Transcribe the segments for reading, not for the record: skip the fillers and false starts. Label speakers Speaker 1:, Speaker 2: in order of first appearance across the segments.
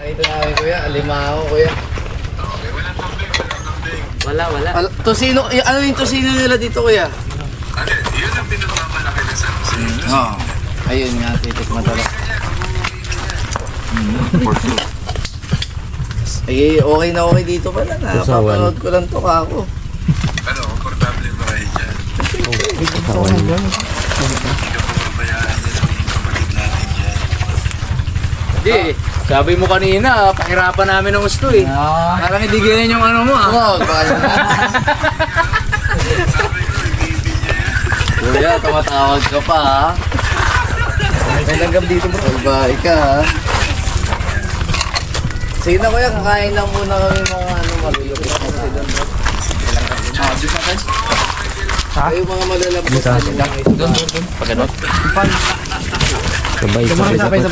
Speaker 1: Ito na kami kuya, alimaho kuya.
Speaker 2: Okay, walang kambing, walang kambing.
Speaker 3: Wala.
Speaker 1: Tosino, ano yung tosino nila dito kuya?
Speaker 2: Ano, yun ang pinagmamalaki na sa Jose.
Speaker 1: Oo. Ayun nga, titikman talaga. Ay, okay na okay dito pala. Napapanood ko lang to kako.
Speaker 2: Ano, komportable ba kayo dyan? Hindi ka pabayaan nila yung kapatid natin dyan.
Speaker 3: Hindi. Sabi mo kanina, pahirapan namin ng gusto eh. Parang hindi ganyan yung ano mo ah.
Speaker 1: Oo, baka
Speaker 2: Sabi ko, i-baby niya yan.
Speaker 1: kuya, tumatawag ka pa ha. May langgam dito bro. Babae ka ha. Sige na kuya, kakain lang muna kami mga malulupit na sila. Ha? Ay, mga malalambot na sila.
Speaker 3: Doon. Pagano't.
Speaker 1: Sabay. Sige na kuya.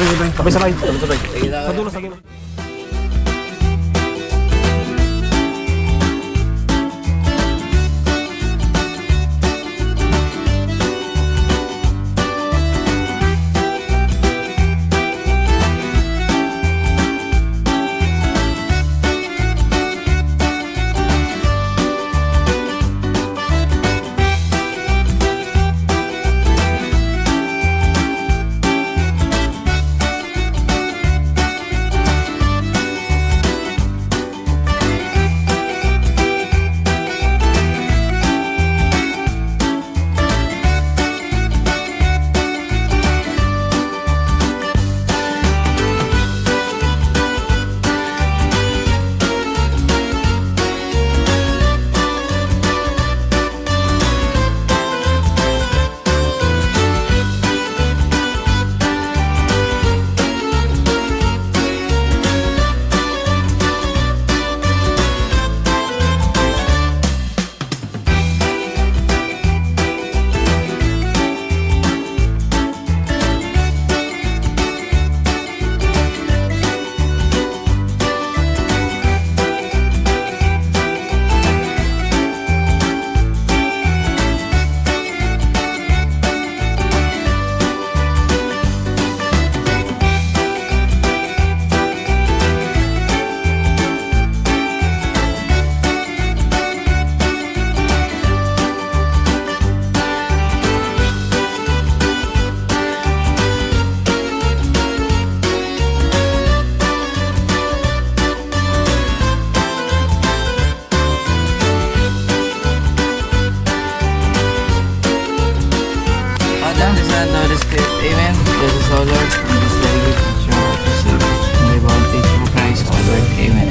Speaker 1: Amen. Bless us, O Lord. Bless the Lord. Show us the bounty through Christ, O Lord. Amen.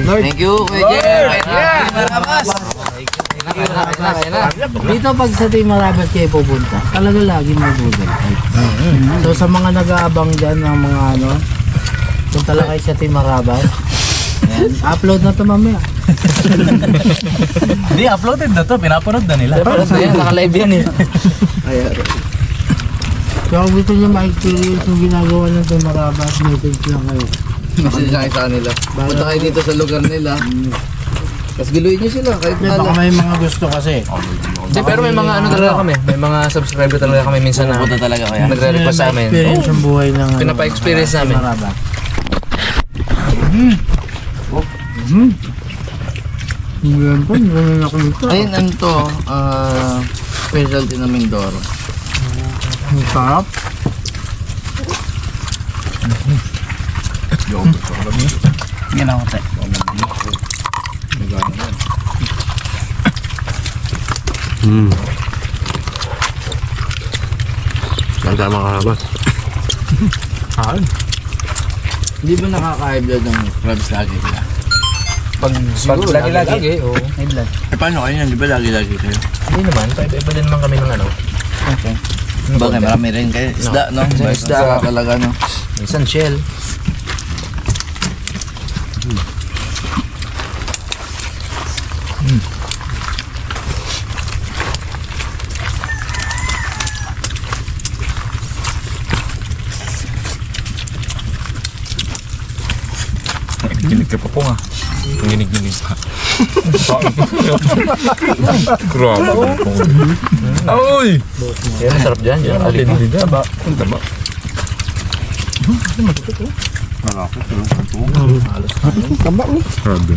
Speaker 1: Thank you, Kuya Jeff. Marabas.
Speaker 4: Dito pag sa Team Marabas kayo pupunta, talaga lagi mag-Google. So sa mga nag-aabang dyan ng mga ano, punta lang kayo sa Team Marabas. Ayan, upload na to mamaya.
Speaker 3: Hindi, uploaded na to. Pinapanood na nila. Naka-live yan eh.
Speaker 1: Ayan.
Speaker 4: So kung gusto nyo ma-experience yung ginagawa ng Team Marabas, message lang kayo.
Speaker 1: Message na kayo sa kanila. Punta kayo dito sa lugar nila. Tapos giluin nyo sila. Kahit
Speaker 4: Baka
Speaker 1: pala.
Speaker 4: may mga gusto kasi.
Speaker 3: Hindi, pero may mga ano talaga kami. May mga subscriber talaga kami minsan na
Speaker 1: Punta talaga kaya.
Speaker 3: nagre-request sa amin.
Speaker 4: Experience yung buhay ng ano,
Speaker 3: Pinapa-experience
Speaker 4: Team
Speaker 3: namin.
Speaker 4: Marabas. Ngayon po, hindi na ako nito.
Speaker 1: Ayun, ano to? Specialty na Mindoro.
Speaker 4: Ang sarap.
Speaker 3: Yan ako, te.
Speaker 5: Saan tayo makalabas?
Speaker 1: Hindi ba nakaka-high blood ng crabs lagi sila?
Speaker 3: Pag lagi-lagi, oo. May blood.
Speaker 1: Eh paano kayo yan? Di ba lagi-lagi kayo?
Speaker 3: Hindi naman, iba din naman kami ng ano.
Speaker 1: Okay. Bagay, marami rin kayo. Isda, no?
Speaker 3: Isda.
Speaker 1: Isda talaga, no?
Speaker 3: Minsan shell.
Speaker 5: Ginig ka pa po nga. Ginig-ginig pa. Grabe. Ay!
Speaker 3: Yan, masarap dyan. Yan, alin.
Speaker 5: Taba. Taba. Grabe.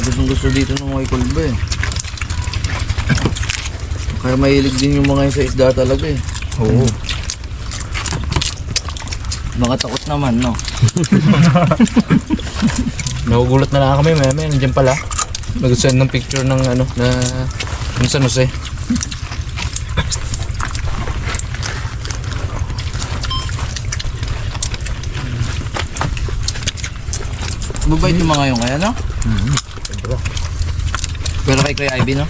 Speaker 1: Gustong gusto dito ng mga ikulba eh. Kaya mahilig din yung mga yun sa isda talaga eh.
Speaker 5: Oo.
Speaker 1: Mga takot naman, no?
Speaker 3: Nagugulat na lang kami, may nandiyan pala. Nag-send ng picture ng ano, na yung San Jose.
Speaker 1: Mabait yung mga yung kaya, no? Pero kay Kuya Ivy, no?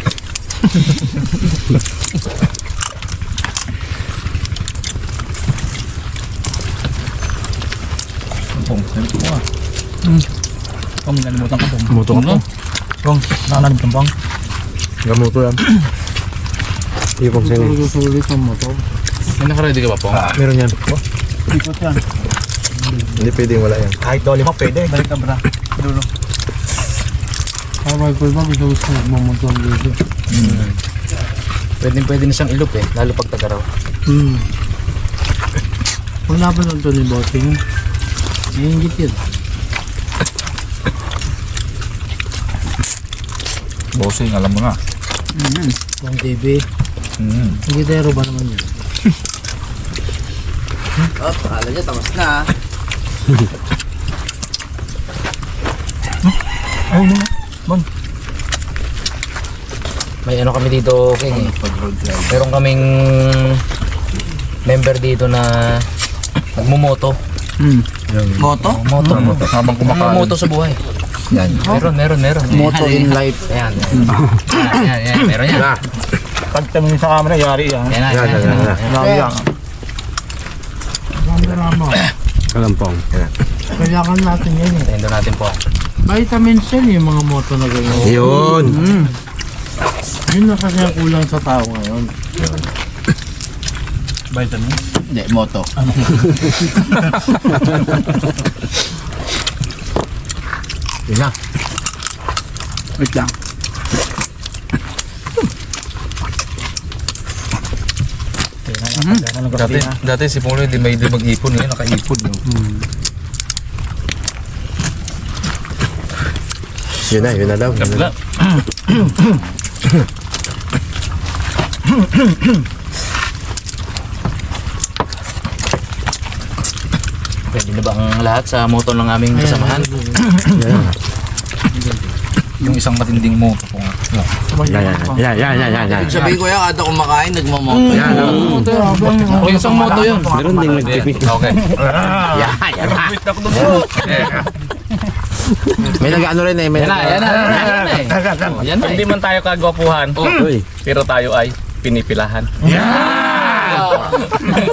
Speaker 3: Kung nalimutan ko,
Speaker 5: Gamuto ka po.
Speaker 3: Kung nakalimutan bang?
Speaker 5: Gamuto yan. Hindi pong sini.
Speaker 4: Talaga sulit ang motor.
Speaker 3: May nakaready ka ba po?
Speaker 5: Meron yan.
Speaker 4: Ikot yan.
Speaker 5: Hindi pwedeng wala yan.
Speaker 3: Kahit doli mo, pwede. Balik ka bra. Dulo.
Speaker 4: Para ko ba, gusto gusto magmamotor dito.
Speaker 3: Pwede na siyang ilup eh, lalo pag tagaraw.
Speaker 4: Wala pa lang ito ni Bossing. Iingit yun.
Speaker 5: Bossing, alam mo na.
Speaker 4: Kung TV. Ingitero ba naman yun?
Speaker 1: Oh, akala niya, tamas na.
Speaker 3: May ano kami dito, King eh. Meron kaming member dito na nagmumoto.
Speaker 1: Moto?
Speaker 3: Moto.
Speaker 5: Habang kumakain.
Speaker 3: Moto sa buhay. Yan. Meron.
Speaker 1: Moto in life.
Speaker 3: Ayan. Yan. Meron yan.
Speaker 5: Pag tumingin sa camera, yari yan.
Speaker 3: Yan.
Speaker 5: Yan.
Speaker 4: Rama.
Speaker 5: Kalampong.
Speaker 4: Kailangan natin yan eh.
Speaker 3: Tendo natin po.
Speaker 4: Vitamins yan yung mga moto na ganyan.
Speaker 5: Yun.
Speaker 4: Yun na kasi ang kulang sa tao ngayon.
Speaker 3: Vitamins?
Speaker 1: Hindi, moto.
Speaker 3: Yun na.
Speaker 4: Wait lang.
Speaker 5: Dati si Polo hindi mag-ipon ngayon, naka-ipon yun. Yun na daw.
Speaker 3: Pwede na ba ang lahat sa moto ng aming kasamahan?
Speaker 5: Yung isang matinding mo.
Speaker 1: Ibig sabihin ko yan, kada kumakain, nagmamoto.
Speaker 3: O yung isang moto yun.
Speaker 5: Meron ding nagpipit. Okay.
Speaker 1: May nag-ano rin eh.
Speaker 3: Yan na.
Speaker 6: Hindi man tayo kagwapuhan, pero tayo ay pinipilahan.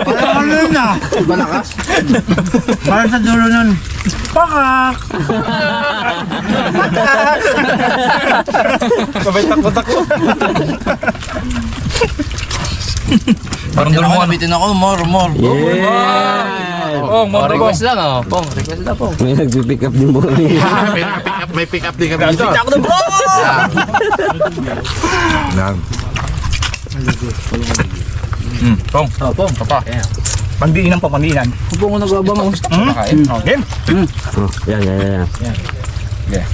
Speaker 4: Parang ano yun ah?
Speaker 1: Malakas?
Speaker 4: Parang sa dulo nun. Pakak!
Speaker 5: Sabay takbo-takbo.
Speaker 1: Parang doon mo nabitin ako, more.
Speaker 6: Oh,
Speaker 3: O, request lang oh. Pong, request lang po.
Speaker 5: May nag-pick up din mo. May pick up din kami dito.
Speaker 6: Pong, papa. Pandiinan po, pandiinan.
Speaker 1: Upo ko nag-abang.
Speaker 6: Okay.
Speaker 5: Yan.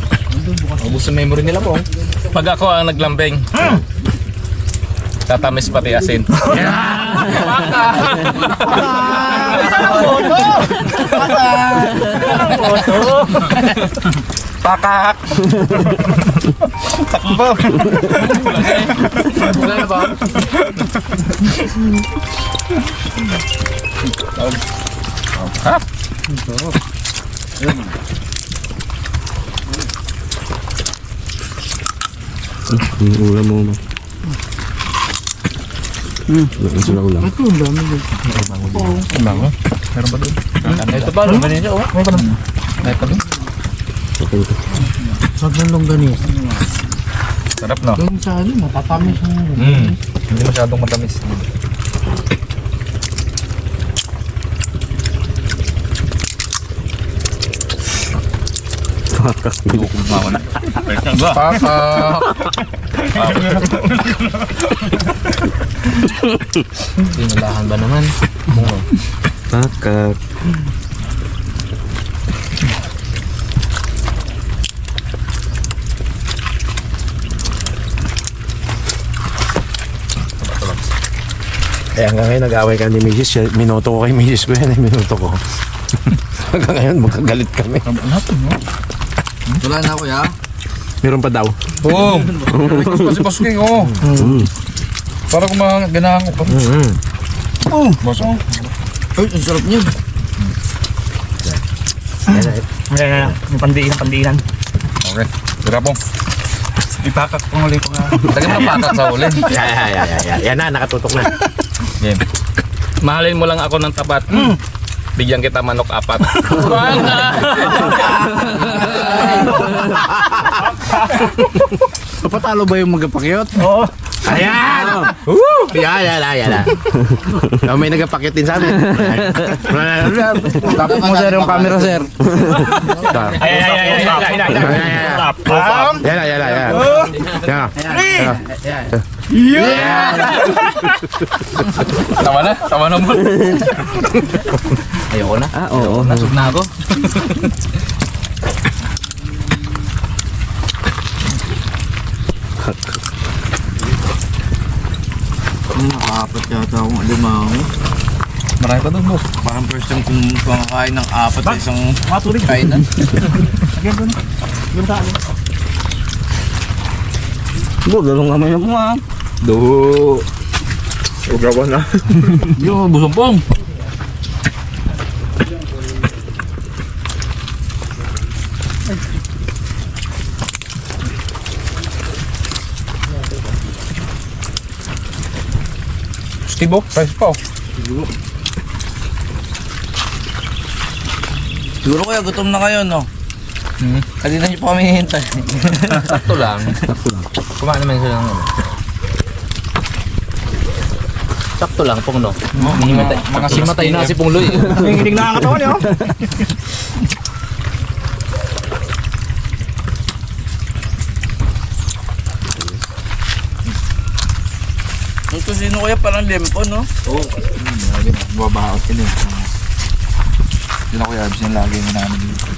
Speaker 3: Ubus sa memory nila po.
Speaker 6: Pag ako ang naglambing, tatamis pati asin. Pakak! Takbo!
Speaker 3: Wala na ba?
Speaker 5: Ulam mo. Sila ulam.
Speaker 4: Ito ang dami dito.
Speaker 3: Ito pa, ano ba niya? Oh, may pa lang. Ito ba?
Speaker 4: Sarap ng longganisa.
Speaker 6: Sarap no?
Speaker 4: Yung sa ano, matatamis mo.
Speaker 5: Hindi masyadong matamis. Mama na.
Speaker 3: Pakak.
Speaker 4: Pinulahan ba naman?
Speaker 1: Pakak.
Speaker 7: Eh hanggang ngayon nag-away ka ni Mrs. Siya, minuto ko kay Mrs. ko yan, minuto ko. Hanggang ngayon magkagalit kami.
Speaker 3: Wala na kuya.
Speaker 7: Meron pa daw.
Speaker 3: Boom! Pasipasukin ko. Para ganahan ko. Basa. Ay, ang sarap niya.
Speaker 5: Yung pandiinan.
Speaker 3: Okay. Tira po.
Speaker 5: Ipakak ko ulit ko nga.
Speaker 3: Lagyan mo ng patak sa uli.
Speaker 7: Yan na, nakatutok na.
Speaker 3: Game.
Speaker 6: Mahalin mo lang ako ng tapat. Bigyan kita manok 4.
Speaker 4: Papatalo ba yung magapakyot?
Speaker 5: Oo.
Speaker 7: Ayan! Yan. So, may nagpakyut din sa amin.
Speaker 4: Tapos mo sir yung camera sir.
Speaker 5: Ay.
Speaker 7: Yan.
Speaker 3: Tama na mo.
Speaker 4: Ayoko na.
Speaker 1: Oo.
Speaker 4: Nasog na ako.
Speaker 1: Nakaapat yata akong alimango.
Speaker 3: Marami pa doon, boss.
Speaker 1: Parang first time kong kumakain ng 4 sa isang
Speaker 5: Matuloy.
Speaker 1: kainan.
Speaker 4: Dalawang kamay na po nga.
Speaker 7: Ugawa na.
Speaker 4: Yung busong pong.
Speaker 3: Stibo, price pa.
Speaker 1: Siguro kuya, gutom na kayo, no? Kanina niyo pa kami hihintay.
Speaker 4: Sakto lang. Kumain naman sila ng ano. Sakto lang pong no.
Speaker 3: Mga
Speaker 4: Simatay na si Pong Loy.
Speaker 5: Nanginginig na ang katawan niyo.
Speaker 1: Ito sino kuya, parang lempo, no?
Speaker 3: Babahaot ka din. Yun ako yabs yung lagi mo namin dito.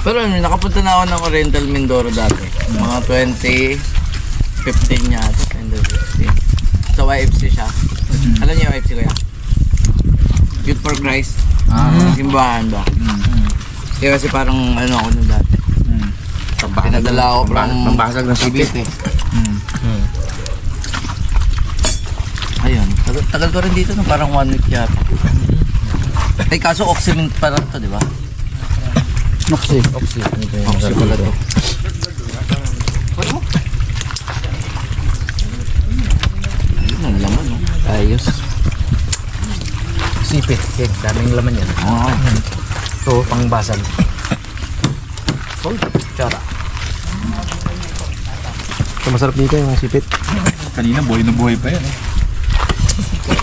Speaker 1: Pero nakapunta na ako ng Oriental Mindoro dati. Mga 2015 yata, 2015. Sa YFC siya. Alam niyo yung YFC kuya? Youth for Christ. Simbahan ba? Kaya kasi parang ano ako nun dati. Pinadala ako from
Speaker 7: Pambasag ng sakit.
Speaker 1: Cavite. Ayun, tagal ko rin dito, no? Parang 1 week yata. Ay, kaso oxymint pa lang to, di ba?
Speaker 4: Oxy.
Speaker 1: Oxy pala to. Ayun, ang laman, no?
Speaker 4: Ayos. Sipit. Yan, daming laman yan.
Speaker 1: Oo.
Speaker 4: Ito, pangbasag. Oh, tsara.
Speaker 7: So, masarap dito yung sipit.
Speaker 5: Kanina buhay na buhay pa yan.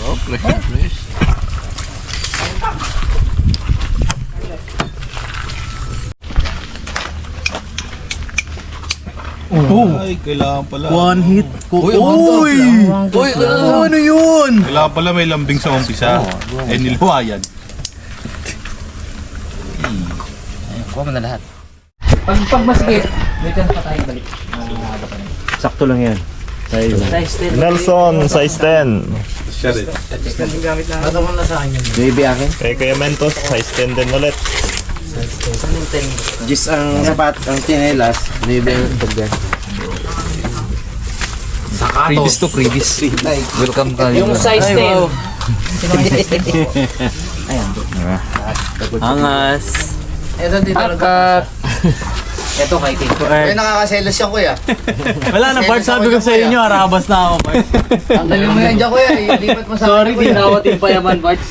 Speaker 1: Oh, fresh.
Speaker 2: Ay, kailangan pala.
Speaker 5: One hit.
Speaker 1: Uy! Uy!
Speaker 5: Ano yun? Kailangan pala may lambing sa umpisa. Eh, nilwayan.
Speaker 4: Kuha mo na lahat. Pag masigit, may chance pa tayong balik.
Speaker 7: Sakto lang yan.
Speaker 4: Size 10.
Speaker 2: Nelson, size 10.
Speaker 4: Bato mo na sa akin yun.
Speaker 1: Baby akin.
Speaker 2: Kay Kuya Mentos, size 10 din ulit.
Speaker 1: Gis ang sapat, ang tinelas. Baby ang tagyan.
Speaker 3: Previous to previous. Welcome ka.
Speaker 4: Yung size 10.
Speaker 1: Wow.
Speaker 3: Angas.
Speaker 1: Ito dito.
Speaker 3: Akat.
Speaker 4: Ito kay Tito.
Speaker 1: Ay, nakakaselos siya, kuya.
Speaker 5: Wala na, Bart, sabi ko sa inyo, arabas na ako, Bart.
Speaker 1: Ang galing mo yan dyan, kuya. Ilipat mo sa
Speaker 5: Sorry,
Speaker 1: akin, kuya.
Speaker 5: tinawat yung payaman, Bart.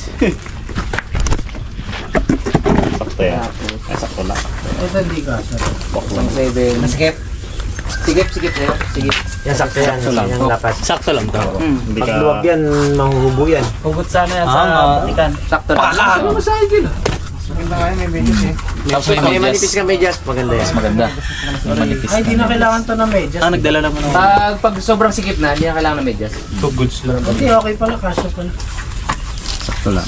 Speaker 2: Sakto yan. Ay, sakto lang.
Speaker 4: Ito hindi ka.
Speaker 1: Isang 7.
Speaker 4: Skip. Sigip sa'yo. Sigip.
Speaker 7: Yan, sakto yan. Sakto lang. Yung lakas.
Speaker 6: Sakto lang to.
Speaker 2: Hindi
Speaker 7: Pag
Speaker 2: ka...
Speaker 7: luwag yan, mahuhubo yan.
Speaker 5: Hugot sana yan sa patikan.
Speaker 4: Sakto lang.
Speaker 3: Ano mo sa akin?
Speaker 6: Tapos may
Speaker 7: Manipis ka medyas, maganda yan.
Speaker 6: Mas maganda. Manipis.
Speaker 4: Ay, di na kailangan to na medyas.
Speaker 6: Nagdala naman ako.
Speaker 3: Pag sobrang sikip na, hindi na kailangan ng medyas.
Speaker 5: So goods lang.
Speaker 4: Hindi, okay pala, kasya pala.
Speaker 3: 7.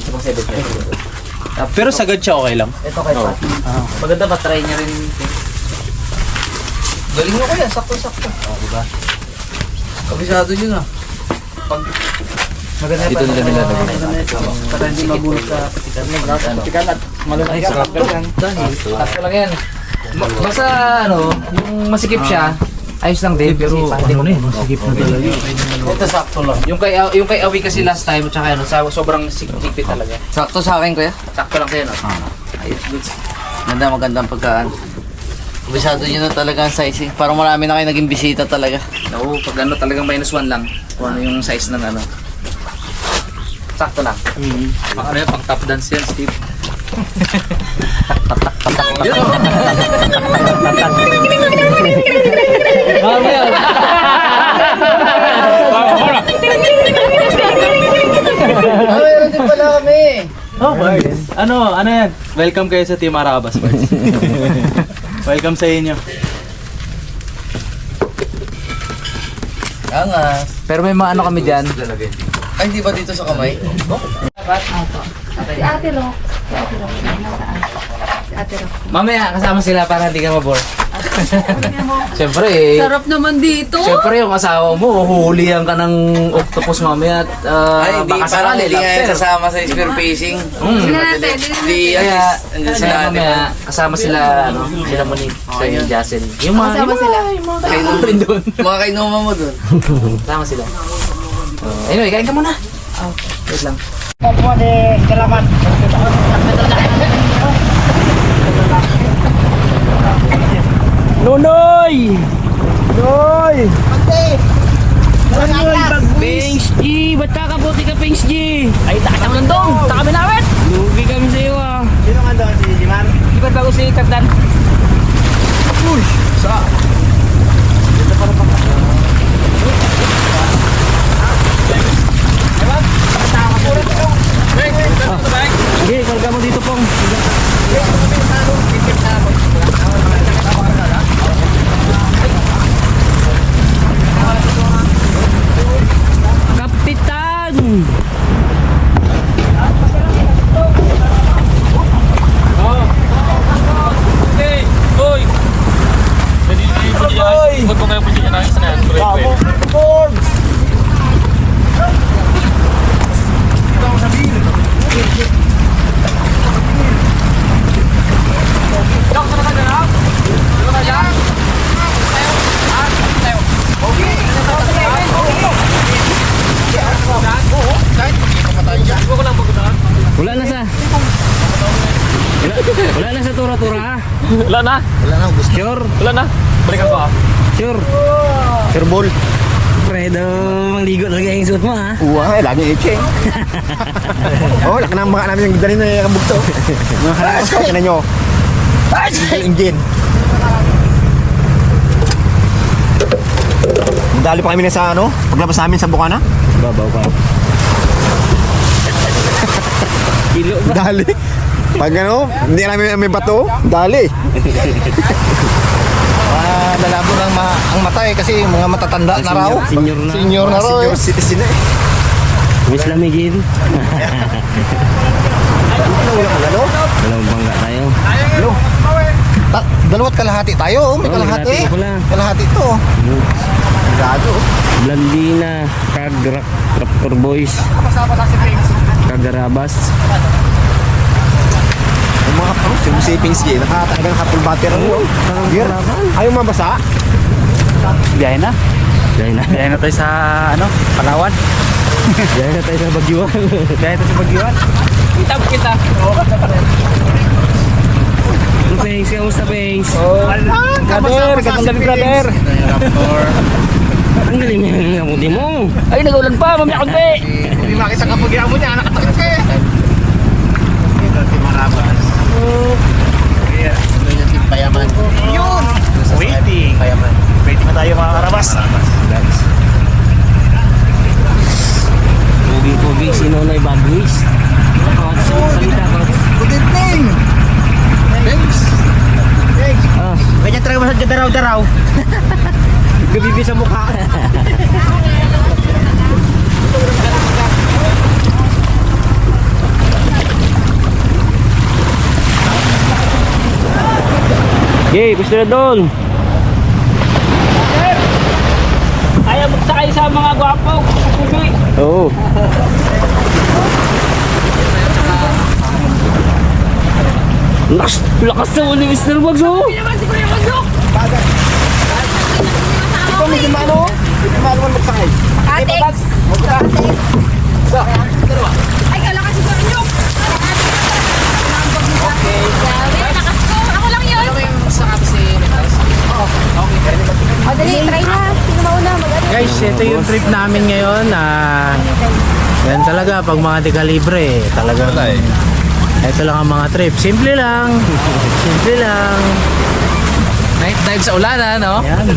Speaker 3: Sabang 7.
Speaker 6: Pero sagad siya okay lang.
Speaker 3: Ito kay Pat. Maganda ba, try niya rin.
Speaker 1: Galing mo kaya, sakto-sakto.
Speaker 3: Diba?
Speaker 1: Kabisado yun ah.
Speaker 3: Maganda dito nila nilalagay.
Speaker 4: Para hindi mabulot sa patikan.
Speaker 3: Ay, sarap ka yan. Sakto lang yan. Basta ano, yung masikip siya, ayos lang din. Pero hindi ko
Speaker 4: Masigip na talaga.
Speaker 1: Ito sakto lang.
Speaker 3: yung kay Awi kasi last time, tsaka ano, sobrang sikip talaga.
Speaker 1: Sakto sa akin kuya.
Speaker 3: Sakto lang kayo, no? Ayos, good.
Speaker 1: Magandang pagkaan. Kabisado nyo na talaga ang sizing. Parang marami na kayo naging bisita talaga.
Speaker 3: Oo, pag ano talagang -1 lang. Kung ano yung size ng ano. Sakto lang.
Speaker 6: Pang ano yan, pang top dance yan, Steve.
Speaker 3: Mamaya.
Speaker 1: Meron din pala kami.
Speaker 6: Oh, ano yan? Welcome kayo sa Team Arabas, boys. Welcome sa inyo.
Speaker 1: Angas.
Speaker 3: Pero may mga ano kami dyan.
Speaker 1: Ay, hindi ba dito sa kamay?
Speaker 8: Si Ate Rox. Si Ate Rox. Nasaan? Si Ate Rox.
Speaker 3: Mamaya, kasama sila para hindi ka mabore. Siyempre eh.
Speaker 8: Sarap naman dito.
Speaker 3: Siyempre yung asawa mo, huhulihan ka ng octopus mamaya at
Speaker 1: Ay, hindi
Speaker 3: baka
Speaker 1: parang
Speaker 3: sakali,
Speaker 1: hindi nga yan
Speaker 3: lobster.
Speaker 1: sasama sa spear fishing.
Speaker 8: Hindi natin.
Speaker 1: Di,
Speaker 3: Kaya,
Speaker 1: andyan sila
Speaker 3: kaya
Speaker 1: ate.
Speaker 3: mamaya, kasama sila, ano, sila Monique, sa yung Jacel. Yung mga,
Speaker 8: Kasama sila.
Speaker 3: kainom rin doon.
Speaker 1: Mga kainuma mo dun.
Speaker 3: Kasama sila. Anyway, kain ka muna. Wait lang.
Speaker 6: Nunoy!
Speaker 9: Pings G! Ba't kakabuti ka, Pings G? Ay, takam lang dong! Takami namin! Lugi kami sa iyo ah! Sino nga doon? Si Jiman? Di ba't bago si Kaptan? Sige, karga mo dito pong. Kapitan!
Speaker 6: Oy! Huwag ko kayo pwede niya na isa na yan.
Speaker 9: Wala na sa... Wala na sa tura-tura ha?
Speaker 6: Wala na!
Speaker 9: Sure?
Speaker 6: Wala na! Balikan ko ah.
Speaker 9: Sure?
Speaker 7: Kerbol.
Speaker 9: Fredo, maligo talaga yung suot mo ha?
Speaker 7: Uwa, lagi itching. Oh, laki na mga namin yung dali na yung bugto. Mga halas ko, kaya nyo. Engine. Dali pa kami na sa ano, paglabas namin sa Bukana.
Speaker 9: Babaw pa. Kilo ba?
Speaker 7: Dali. Pag ano, hindi namin may bato, dali. Nalabo ng ang mata eh, kasi mga matatanda na raw.
Speaker 9: Senior na.
Speaker 7: Senior na raw. Senior citizen na eh.
Speaker 9: Miss Lamigin.
Speaker 7: Ano?
Speaker 9: Dalawang bangga tayo.
Speaker 7: Hello. Dalawat kalahati tayo, oh. May
Speaker 9: Oh,
Speaker 7: kalahati.
Speaker 9: kalahati ko pala.
Speaker 7: Kalahati to. Gado.
Speaker 9: Blandina, Kagrak, Raptor Boys. Kagarabas.
Speaker 7: Yung mga pro, yung savings game, nakatalagang full battery. Gear. Ayaw mabasa.
Speaker 6: Biyahe na.
Speaker 9: Dahil na.
Speaker 6: Biyahe na tayo sa ano, Palawan.
Speaker 9: Dahil na tayo sa Bagyuan.
Speaker 6: Biyahe tayo sa Bagyuan. Kita.
Speaker 9: Pengs, kamusta Pengs?
Speaker 6: Brother, gandang gabi brother.
Speaker 9: Ang galing ng ngamuti mo. Ay, nag-ulan pa, mamaya konti.
Speaker 7: Hindi makita ka pag mo niya, nakatakit ka eh. Payaman. Yun!
Speaker 6: Waiting.
Speaker 7: Payaman.
Speaker 6: Waiting na tayo mga karabas.
Speaker 9: Tubig-tubig, si Nonoy Bagwis.
Speaker 1: Good evening! Thanks!
Speaker 9: Ganyan talaga masad ka daraw-daraw. Gabibi sa mukha. Yay, gusto na doon. Ayaw magsakay sa mga gwapo. Oo. Lakas na ulit Mr. Bugs, oh.
Speaker 1: Ikaw medyo maano? Medyo maano man magsakay.
Speaker 8: Atex! Ay, kala kasi ko nyo! Okay. Nakas ko. Ako lang yun. O, dali, try na. Sino mauna?
Speaker 4: Guys, ito yung trip namin ngayon. Yan talaga, pag mga dekalibre, talaga. Ito lang ang mga trip. Simple lang. Simple lang.
Speaker 3: Night dive sa ulan, no?
Speaker 4: Yan.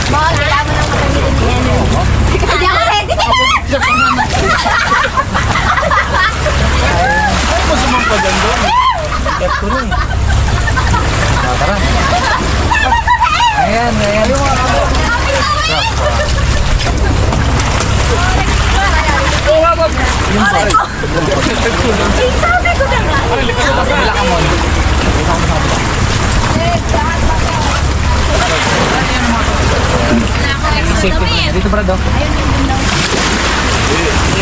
Speaker 8: Mga kailangan mo lang matamirin yan. Hindi ako ready.
Speaker 3: Ayan, ayan.
Speaker 8: Sabi ko na nga.
Speaker 3: Kabila ka mo. Dito para do.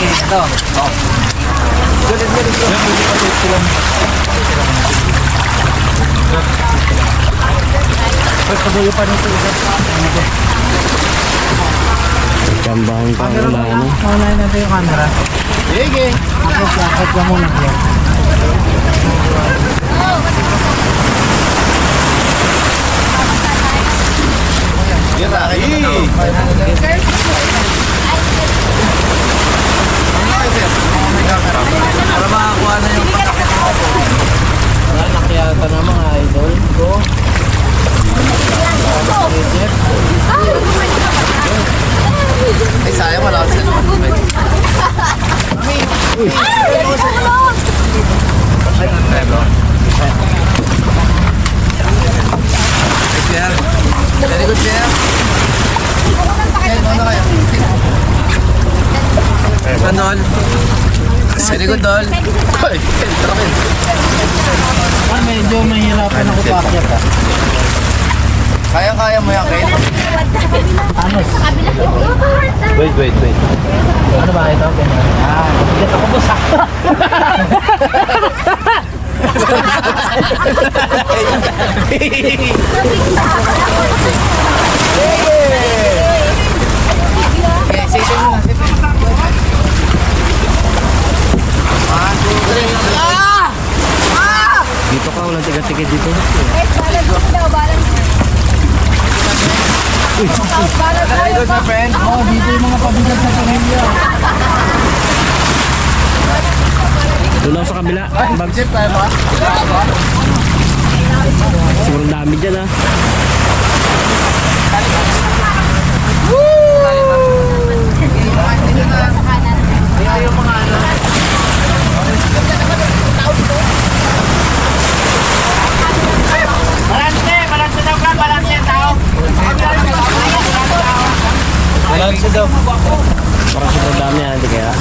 Speaker 3: Ito.
Speaker 9: Kambahan pa ang ulan.
Speaker 4: Online natin yung camera.
Speaker 1: Sige!
Speaker 4: Akit ka muna yan.
Speaker 5: Yan na.
Speaker 1: Para makakuha na yung patakit mo.
Speaker 4: Wala, nakiyata na mga idol ko.
Speaker 1: Ay, sayang wala kasi naman. Sir, very good, sir. Ano kayo? Dol. Very good, Dol. Ay, trakin.
Speaker 4: Medyo mahirapan ako paakyat ah.
Speaker 1: Kaya-kaya mo yan, Ken.
Speaker 4: Panos?
Speaker 5: Wait.
Speaker 4: Ano ba ito? Bigat ako boss ah.
Speaker 1: Okay, sige mo na.
Speaker 9: Dito ka, walang tiga-tikit dito.
Speaker 1: Very good, my friend.
Speaker 4: Oh, dito yung mga pabigat sa pamilya.
Speaker 9: Doon ako sa kabila. Bags.
Speaker 1: Jeep tayo ba?
Speaker 9: Sobrang dami dyan, ah.
Speaker 1: Yung mga ano.
Speaker 9: Parang sobrang dami, ah. Hindi kaya.